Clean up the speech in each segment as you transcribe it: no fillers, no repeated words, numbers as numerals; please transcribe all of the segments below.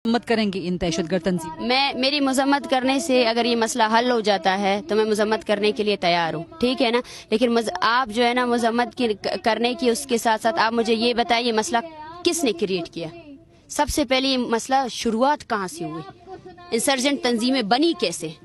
मत करेंगे इन दहशतगर्द तंजीम? मैं मेरी मजम्मत करने से अगर ये मसला हल हो जाता है तो मैं मजम्मत करने के लिए तैयार हूँ, ठीक है ना। लेकिन आप जो है ना मजम्मत करने की उसके साथ साथ आप मुझे ये बताइए मसला किसने क्रिएट किया। सबसे पहले ये मसला शुरुआत कहाँ से हुई, इंसर्जेंट तंजीमें बनी कैसे,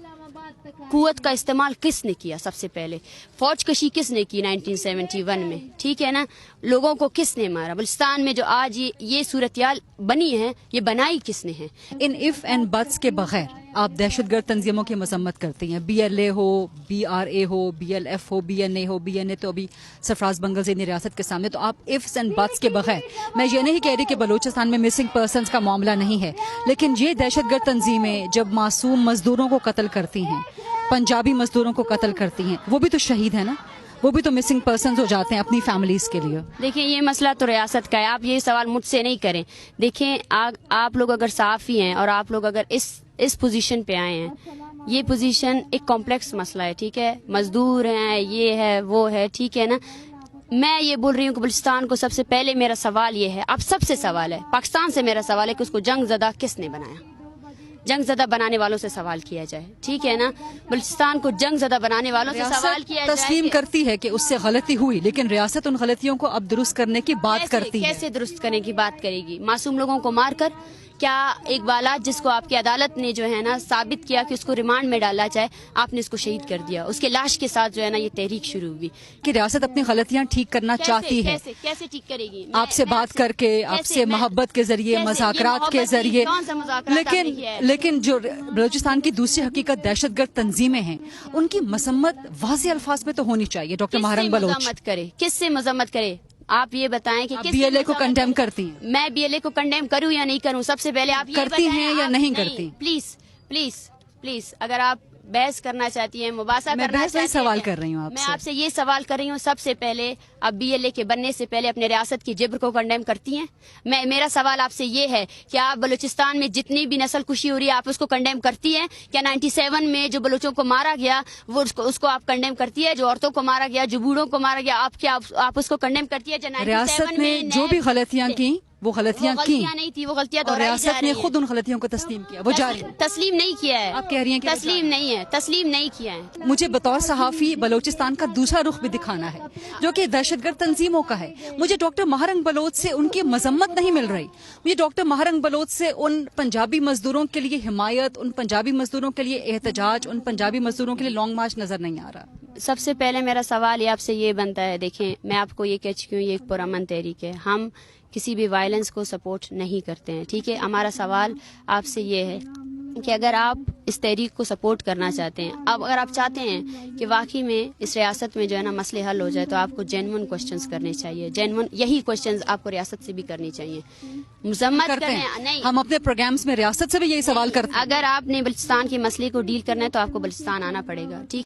कुव्वत का इस्तेमाल किसने किया, सबसे पहले फौज कशी किसने की 1971 में, ठीक है ना। लोगों को किसने मारा, बलूचिस्तान में जो आज ये सूरत-याल बनी है ये बनाई किसने है। इन इफ एंड बट्स के बगैर आप दहशतगर्द तंजीमों की मजम्मत करती हैं, BLA हो, BRA हो, BLF हो, BNA हो, BNA तो अभी सरफराज बंगलज़ेनी रियासत के सामने, तो आप इफ्स एंड बट्स के बगैर, मैं ये नहीं कह रही कि बलूचिस्तान में मिसिंग पर्सनस का मामला नहीं है, लेकिन ये दहशतगर्द तंजीमें जब मासूम मजदूरों को कत्ल करती हैं, पंजाबी मजदूरों को कत्ल करती हैं, वो भी तो शहीद है ना, वो भी तो मिसिंग पर्सन्स हो जाते हैं अपनी फैमिलीज के लिए। देखिए ये मसला तो रियासत का है, आप ये सवाल मुझसे नहीं करें। देखिए आप लोग अगर साफ़ी हैं और आप लोग अगर इस पोजीशन पे आए हैं, ये पोजीशन एक कॉम्प्लेक्स मसला है, ठीक है। मजदूर हैं, ये है वो है, ठीक है ना। मैं ये बोल रही हूँ कि बलूचिस्तान को सबसे पहले मेरा सवाल ये है, अब सबसे सवाल है, पाकिस्तान से मेरा सवाल है कि उसको जंग ज़दा किसने बनाया। जंग ज़दा बनाने वालों से सवाल किया जाए, ठीक है ना। बलूचिस्तान को जंग ज़दा बनाने वालों से सवाल किया जाए। तस्लीम करती है कि उससे गलती हुई, लेकिन रियासत उन गलतियों को अब दुरुस्त करने की बात करती है। कैसे दुरुस्त करने की बात करेगी, मासूम लोगों को मारकर? क्या एक बालात जिसको आपकी अदालत ने जो है ना साबित किया कि उसको रिमांड में डाला जाए, आपने उसको शहीद कर दिया, उसके लाश के साथ जो है ना ये तहरीक शुरू हुई कि रियासत अपनी गलतियां ठीक करना चाहती है। कैसे ठीक करेगी? आपसे बात करके, आपसे मोहब्बत के जरिए, मज़ाकरात के जरिए। लेकिन जो बलूचिस्तान की दूसरी हकीकत दहशतगर्द तंजीमें हैं, उनकी मसम्मत वाज़ेह अल्फाज में तो होनी चाहिए। डॉक्टर महारंग बलोच किससे मजम्मत करे, आप ये बताएं कि BLA को कंडेम करती हैं? मैं BLA को कंडेम करूं या नहीं करूं, सबसे पहले आप ये करती हैं या नहीं करती? प्लीज प्लीज प्लीज, अगर आप बहस करना चाहती हैं, मुबासा करना चाहती हैं, सवाल कर रही हूँ आपसे। मैं आपसे ये सवाल कर रही हूँ, सबसे पहले आप BLA के बनने से पहले अपने रियासत की जिब्र को कंडेम करती हैं? मेरा सवाल आपसे ये है कि आप बलूचिस्तान में जितनी भी नस्ल कुशी हो रही है आप उसको कंडेम करती हैं क्या? 97 में जो बलूचों को मारा गया वो उसको आप कंडेम करती है? जो औरतों को मारा गया, जो बूढ़ों को मारा गया, आप उसको कंडेम करती है? रियासत ने जो भी गलतियाँ की वो गलतियां की नहीं थी, वो गलतियां और रियासत ने खुद उन गलतियों को तस्लीम किया, वो जारी तस्लीम नहीं किया है। आप कह रही हैं कि तस्लीम नहीं किया है। मुझे बतौर सहाफ़ी बलूचिस्तान का दूसरा रुख भी दिखाना है जो कि दहशतगर्द तंजीमों का है। मुझे डॉक्टर महारंग बलोच से उनकी मजम्मत नहीं मिल रही, मुझे डॉक्टर महारंग बलोच से उन पंजाबी मजदूरों के लिए हिमायत, उन पंजाबी मजदूरों के लिए एहतजाज, उन पंजाबी मजदूरों के लिए लॉन्ग मार्च नजर नहीं आ रहा। सबसे पहले मेरा सवाल ये आपसे ये बनता है, देखें मैं आपको ये कह चुकी हूँ ये एक पुरअमन तहरीक है, हम किसी भी वायलेंस को सपोर्ट नहीं करते हैं, ठीक है। हमारा सवाल आपसे ये है कि अगर आप इस तहरीक को सपोर्ट करना चाहते हैं, अब अगर आप चाहते हैं कि वाकई में इस रियासत में जो है ना मसले हल हो जाए, तो आपको जेन्युइन क्वेश्चंस करने चाहिए, जेन्युइन यही क्वेश्चंस आपको रियासत से भी करनी चाहिए। मुजम्मत करते हैं नहीं, हम अपने प्रोग्राम्स में रियासत से भी यही सवाल करते हैं। अगर आपने बलूचिस्तान के मसले को डील करना है तो आपको बलूचिस्तान आना पड़ेगा, ठीक।